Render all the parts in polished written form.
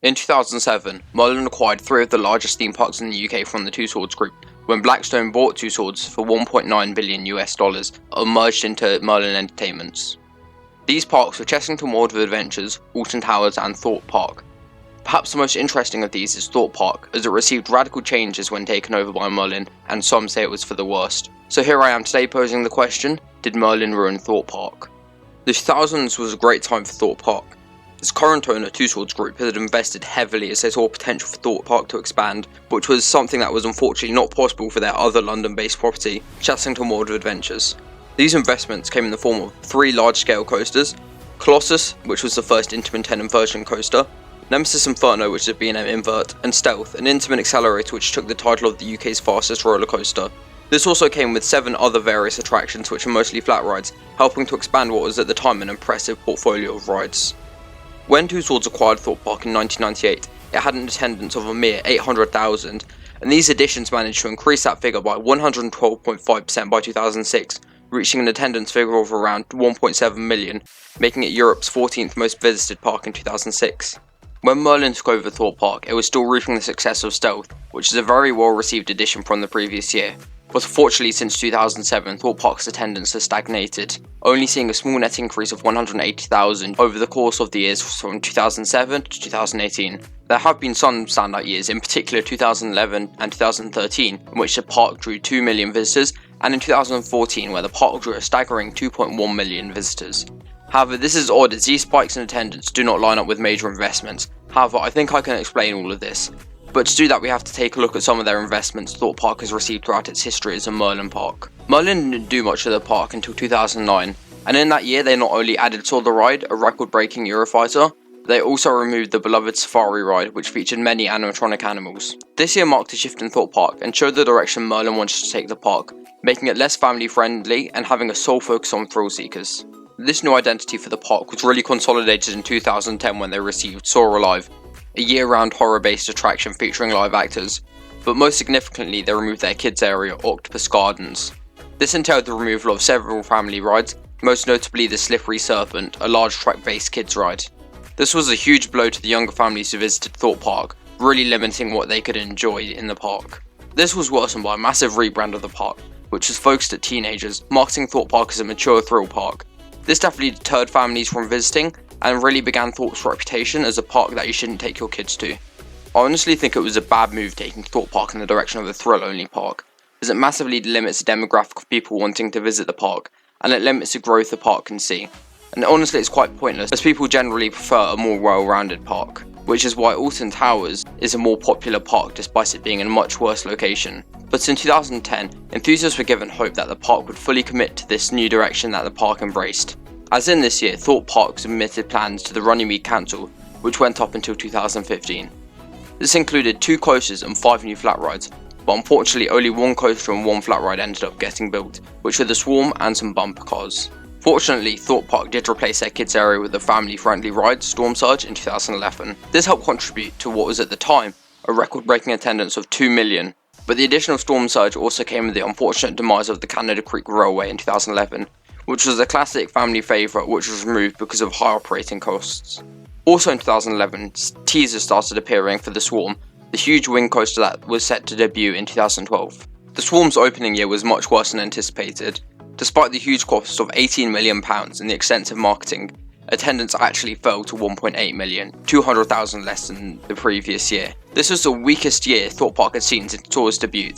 In 2007, Merlin acquired 3 of the largest theme parks in the UK from the Tussauds group, when Blackstone bought Tussauds for $1.9 billion and merged into Merlin Entertainments. These parks were Chessington World of Adventures, Alton Towers and Thorpe Park. Perhaps the most interesting of these is Thorpe Park, as it received radical changes when taken over by Merlin, and some say it was for the worst. So here I am today posing the question, did Merlin ruin Thorpe Park? The 2000s was a great time for Thorpe Park. Its current owner, Tussauds Group, had invested heavily as they saw potential for Thorpe Park to expand, which was something that was unfortunately not possible for their other London-based property, Chessington World of Adventures. These investments came in the form of 3 large-scale coasters, Colossus, which was the first intimate inversion coaster, Nemesis Inferno, which had been an invert, and Stealth, an intimate accelerator which took the title of the UK's fastest roller coaster. This also came with 7 other various attractions which are mostly flat rides, helping to expand what was at the time an impressive portfolio of rides. When Tussauds acquired Thorpe Park in 1998, it had an attendance of a mere 800,000, and these additions managed to increase that figure by 112.5% by 2006, reaching an attendance figure of around 1.7 million, making it Europe's 14th most visited park in 2006. When Merlin took over Thorpe Park, it was still reaping the success of Stealth, which is a very well received addition from the previous year. But unfortunately, since 2007, Thorpe Park's attendance has stagnated, only seeing a small net increase of 180,000 over the course of the years from 2007 to 2018. There have been some standout years, in particular 2011 and 2013, in which the park drew 2 million visitors, and in 2014, where the park drew a staggering 2.1 million visitors. However, this is odd as these spikes in attendance do not line up with major investments. However, I think I can explain all of this. But to do that, we have to take a look at some of their investments Thorpe Park has received throughout its history as a Merlin park. Merlin didn't do much of the park until 2009, and in that year they not only added to the ride, a record-breaking Eurofighter, they also removed the beloved Safari ride, which featured many animatronic animals. This year marked a shift in Thorpe Park and showed the direction Merlin wanted to take the park, making it less family-friendly and having a sole focus on thrill seekers. This new identity for the park was really consolidated in 2010 when they received Soar Alive, a year-round horror-based attraction featuring live actors, but most significantly they removed their kids area, Octopus Gardens. This entailed the removal of several family rides, most notably the Slippery Serpent, a large track-based kids ride. This was a huge blow to the younger families who visited Thorpe Park, really limiting what they could enjoy in the park. This was worsened by a massive rebrand of the park, which was focused at teenagers, marketing Thorpe Park as a mature thrill park. This definitely deterred families from visiting, and really began Thorpe's reputation as a park that you shouldn't take your kids to. I honestly think it was a bad move taking Thorpe Park in the direction of a thrill-only park, as it massively limits the demographic of people wanting to visit the park, and it limits the growth the park can see. And honestly it's quite pointless, as people generally prefer a more well-rounded park, which is why Alton Towers is a more popular park despite it being in a much worse location. But in 2010, enthusiasts were given hope that the park would fully commit to this new direction that the park embraced. As in this year, Thorpe Park submitted plans to the Runnymede Council, which went up until 2015. This included 2 coasters and 5 new flat rides, but unfortunately only 1 coaster and 1 flat ride ended up getting built, which were the Swarm and some bumper cars. Fortunately, Thorpe Park did replace their kids area with a family-friendly ride, Storm Surge, in 2011. This helped contribute to what was at the time a record-breaking attendance of 2 million, but the additional Storm Surge also came with the unfortunate demise of the Canada Creek Railway in 2011, which was a classic family favourite which was removed because of high operating costs. Also in 2011, teasers started appearing for the Swarm, the huge wing coaster that was set to debut in 2012. The Swarm's opening year was much worse than anticipated. Despite the huge cost of £18 million and the extensive marketing, attendance actually fell to 1.8 million, 200,000 less than the previous year. This was the weakest year Thorpe Park had seen since tour's debut,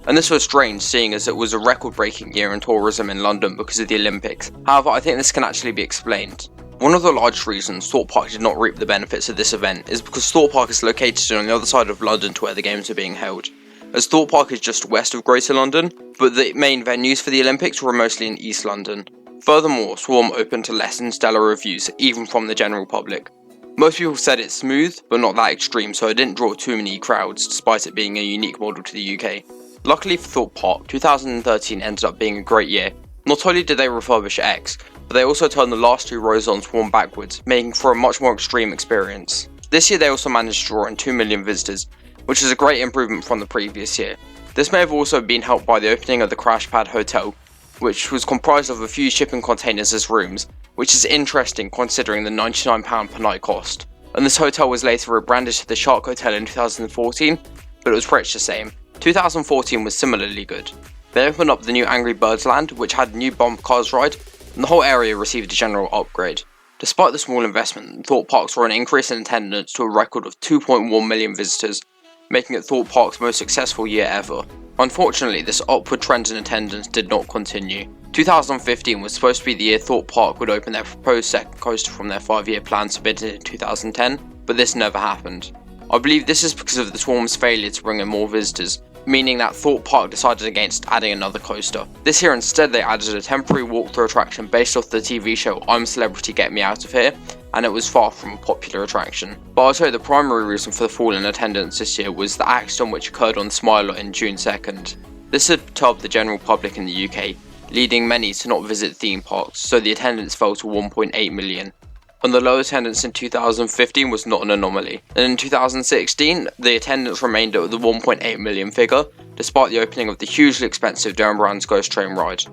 and this was strange seeing as it was a record-breaking year in tourism in London because of the Olympics. However, I think this can actually be explained. One of the largest reasons Thorpe Park did not reap the benefits of this event is because Thorpe Park is located on the other side of London to where the games are being held, as Thorpe Park is just west of Greater London, but the main venues for the Olympics were mostly in East London. Furthermore, Swarm opened to less than stellar reviews, even from the general public. Most people said it's smooth, but not that extreme, so it didn't draw too many crowds, despite it being a unique model to the UK. Luckily for Thorpe Park, 2013 ended up being a great year. Not only did they refurbish X, but they also turned the last 2 rows on Swarm backwards, making for a much more extreme experience. This year they also managed to draw in 2 million visitors, which is a great improvement from the previous year. This may have also been helped by the opening of the Crash Pad Hotel, which was comprised of a few shipping containers as rooms, which is interesting considering the £99 per night cost. and this hotel was later rebranded to the Shark Hotel in 2014, but it was pretty much the same. 2014 was similarly good. They opened up the new Angry Birds Land, which had a new bumper cars ride, and the whole area received a general upgrade. Despite the small investment, Thorpe Park saw an increase in attendance to a record of 2.1 million visitors, making it Thorpe Park's most successful year ever. Unfortunately, this upward trend in attendance did not continue. 2015 was supposed to be the year Thorpe Park would open their proposed second coaster from their 5-year plan submitted in 2010, but this never happened. I believe this is because of the Swarm's failure to bring in more visitors, meaning that Thorpe Park decided against adding another coaster. This year instead they added a temporary walk-through attraction based off the TV show I'm Celebrity Get Me Out of Here, and it was far from a popular attraction. But I'll tell you the primary reason for the fall in attendance this year was the accident which occurred on Smiler in June 2nd. This had perturbed the general public in the UK, leading many to not visit theme parks, so the attendance fell to 1.8 million. And the low attendance in 2015 was not an anomaly, and in 2016 the attendance remained at the 1.8 million figure, despite the opening of the hugely expensive Darren Brown's Ghost Train ride.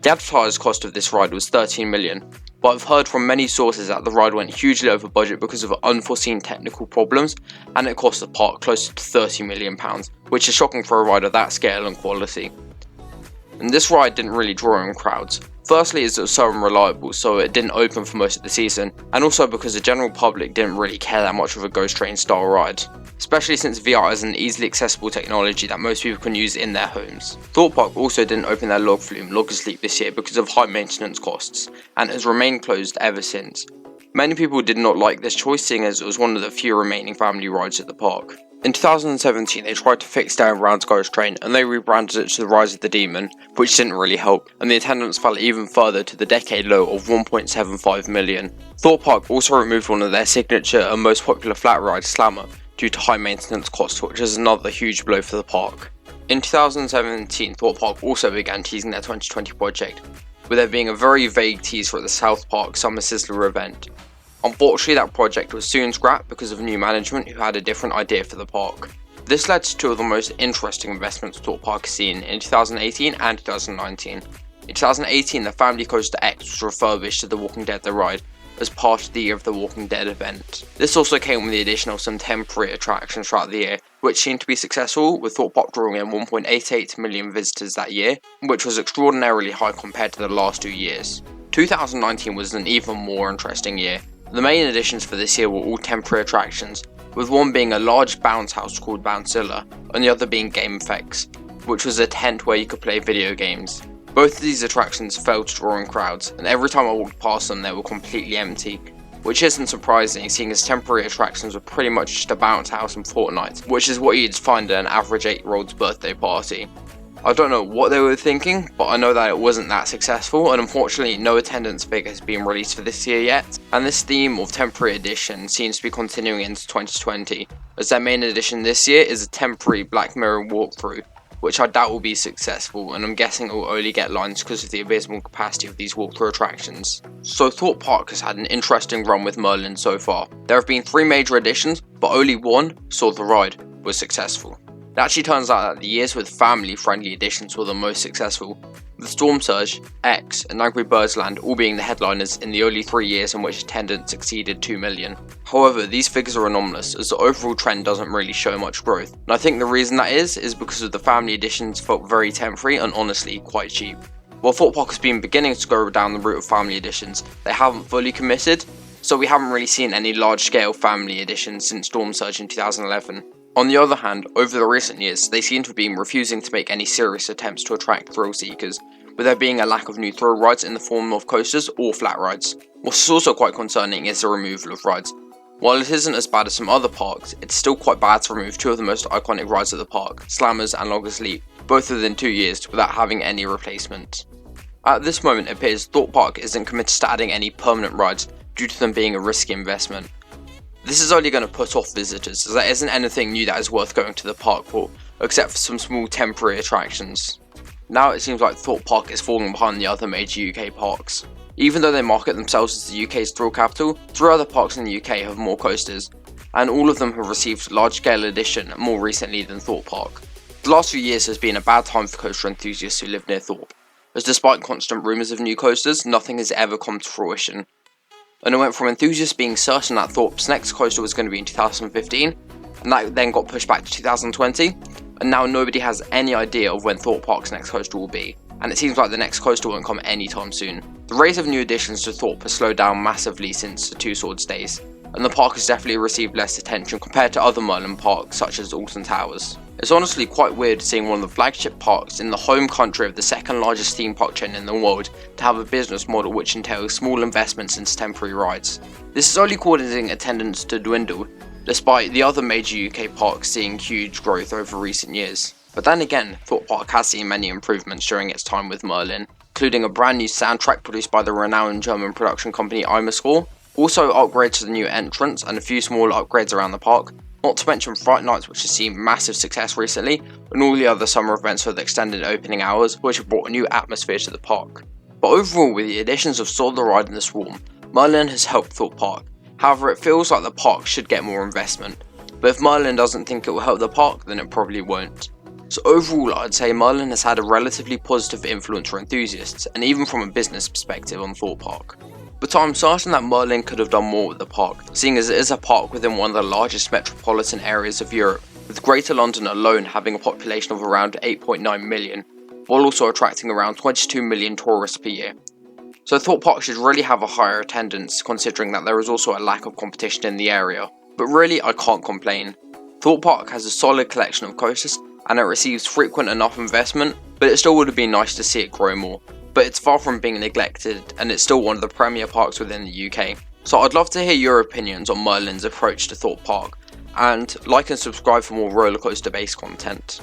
The advertised cost of this ride was 13 million, but I've heard from many sources that the ride went hugely over budget because of unforeseen technical problems, and it cost the park closer to £30 million, which is shocking for a ride of that scale and quality. And this ride didn't really draw in crowds. Firstly, as it was so unreliable, so it didn't open for most of the season, and also because the general public didn't really care that much of a Ghost Train style ride, especially since VR is an easily accessible technology that most people can use in their homes. Thorpe Park also didn't open their log flume Log Asleep this year because of high maintenance costs, and has remained closed ever since. Many people did not like this choice, seeing as it was one of the few remaining family rides at the park. In 2017 they tried to fix Darren Brown's Ghost Train and they rebranded it to the Rise of the Demon, which didn't really help, and the attendance fell even further to the decade low of 1.75 million. Thorpe Park also removed one of their signature and most popular flat ride, Slammer, due to high maintenance costs, which is another huge blow for the park. In 2017 Thorpe Park also began teasing their 2020 project, with there being a very vague tease for the South Park Summer Sizzler event. Unfortunately, that project was soon scrapped because of new management who had a different idea for the park. This led to two of the most interesting investments Thorpe Park has seen in 2018 and 2019. In 2018, the Family Coaster X was refurbished to The Walking Dead The Ride as part of the Year of the Walking Dead event. This also came with the addition of some temporary attractions throughout the year, which seemed to be successful, with Thorpe Park drawing in 1.88 million visitors that year, which was extraordinarily high compared to the last 2 years. 2019 was an even more interesting year. The main additions for this year were all temporary attractions, with one being a large bounce house called Bouncilla, and the other being Game Effects, which was a tent where you could play video games. Both of these attractions failed to draw in crowds, and every time I walked past them they were completely empty, which isn't surprising seeing as temporary attractions were pretty much just a bounce house and Fortnite, which is what you'd find at an average 8-year-old's birthday party. I don't know what they were thinking, but I know that it wasn't that successful, and unfortunately no attendance figure has been released for this year yet, and this theme of temporary addition seems to be continuing into 2020, as their main addition this year is a temporary Black Mirror walkthrough, which I doubt will be successful, and I'm guessing it will only get lines because of the abysmal capacity of these walkthrough attractions. So Thorpe Park has had an interesting run with Merlin so far. There have been 3 major additions, but only one, Saw the Ride, was successful. It actually turns out that the years with family-friendly additions were the most successful, with Storm Surge, X, and Angry Birds Land all being the headliners in the only 3 years in which attendance exceeded 2 million. However, these figures are anomalous, as the overall trend doesn't really show much growth, and I think the reason that is because of the family additions felt very temporary and honestly quite cheap. While Thorpe Park has been beginning to go down the route of family additions, they haven't fully committed, so we haven't really seen any large-scale family additions since Storm Surge in 2011. On the other hand, over the recent years, they seem to have been refusing to make any serious attempts to attract thrill seekers, with there being a lack of new thrill rides in the form of coasters or flat rides. What's also quite concerning is the removal of rides. While it isn't as bad as some other parks, it's still quite bad to remove 2 of the most iconic rides at the park, Slammers and Log Asleep, both within 2 years without having any replacement. At this moment it appears Thorpe Park isn't committed to adding any permanent rides due to them being a risky investment. This is only going to put off visitors, as there isn't anything new that is worth going to the park for, except for some small temporary attractions. Now it seems like Thorpe Park is falling behind the other major UK parks. Even though they market themselves as the UK's thrill capital, 3 other parks in the UK have more coasters, and all of them have received large-scale addition more recently than Thorpe Park. The last few years has been a bad time for coaster enthusiasts who live near Thorpe, as despite constant rumours of new coasters, nothing has ever come to fruition. and it went from enthusiasts being certain that Thorpe's next coaster was going to be in 2015, and that then got pushed back to 2020, and now nobody has any idea of when Thorpe Park's next coaster will be, and it seems like the next coaster won't come anytime soon. The rate of new additions to Thorpe has slowed down massively since the Tussauds days, and the park has definitely received less attention compared to other Merlin parks such as Alton Towers. It's honestly quite weird seeing one of the flagship parks in the home country of the second largest theme park chain in the world to have a business model which entails small investments into temporary rides. This is only causing attendance to dwindle, despite the other major UK parks seeing huge growth over recent years. But then again, Thorpe Park has seen many improvements during its time with Merlin, including a brand new soundtrack produced by the renowned German production company Score, also upgrades to the new entrance and a few small upgrades around the park, not to mention Fright Nights, which has seen massive success recently, and all the other summer events for the extended opening hours, which have brought a new atmosphere to the park. But overall, with the additions of Soar the Ride and the Swarm, Merlin has helped Thorpe Park. However, it feels like the park should get more investment, but if Merlin doesn't think it will help the park, then it probably won't. So overall, I'd say Merlin has had a relatively positive influence for enthusiasts, and even from a business perspective on Thorpe Park. But I'm certain that Merlin could have done more with the park, seeing as it is a park within one of the largest metropolitan areas of Europe, with Greater London alone having a population of around 8.9 million, while also attracting around 22 million tourists per year. So Thorpe Park should really have a higher attendance, considering that there is also a lack of competition in the area. But really, I can't complain. Thorpe Park has a solid collection of coasters, and it receives frequent enough investment, but it still would have been nice to see it grow more. But it's far from being neglected, and it's still one of the premier parks within the UK. So I'd love to hear your opinions on Merlin's approach to Thorpe Park, and like and subscribe for more rollercoaster based content.